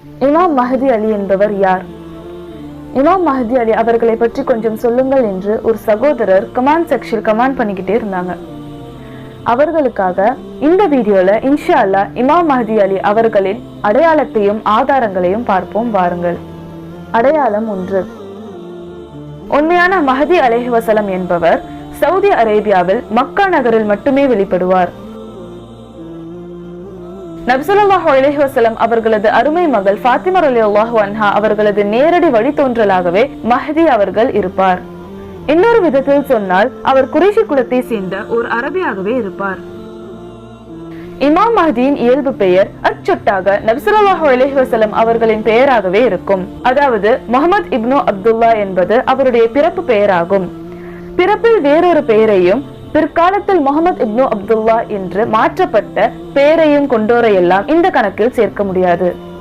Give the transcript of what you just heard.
இமாம் மஹதி அலி என்பவர் யார்? இமாம் மஹதி அலி அவர்களை பற்றி கொஞ்சம் சொல்லுங்கள் என்று ஒரு சகோதரர் கமெண்ட் செக்ஷனில் கமெண்ட் பண்ணிக்கிட்டே இருந்தாங்க. அவர்களுக்காக இந்த வீடியோல இன்ஷா அல்லாஹ் இமாம் மஹதி அலி அவர்களின் அடையாளத்தையும் ஆதாரங்களையும் பார்ப்போம் வாருங்கள். அடையாளம் 1. உண்மையான மஹதி அலைஹி வஸல்லம் என்பவர் சவுதி அரேபியாவில் மக்கா நகரில் மட்டுமே வெளிப்படுவார். நபி ஸல்லல்லாஹு அலைஹி வஸல்லம் அவர்களது அருமை மகள் ஃபாத்திமா ரலியல்லாஹு அன்ஹா அவர்களது நேரடி வழித்தோன்றலாகவே மஹதி அவர்கள் இருப்பார். இன்னொரு விதத்தில் சொன்னால் அவர் குறைஷி குலத்தை சேர்ந்த ஒரு அரபியாகவே இருப்பார். இமாம் மஹதியின் இயல்பு பெயர் அச்சொட்டாக நபி ஸல்லல்லாஹு அலைஹி வஸல்லம் அவர்களின் பெயராகவே இருக்கும். அதாவது முஹம்மது இப்னு அப்துல்லா என்பது அவருடைய பிறப்பு பெயராகும். பிறப்பில் வேறொரு பெயரையும் பிற்காலத்தில் முஹம்மது இப்னு அப்துல்லா என்று மாற்றப்பட்ட பெயரையும் கொண்டோரையெல்லாம் இந்த கணக்கில் சேர்க்க முடியாது.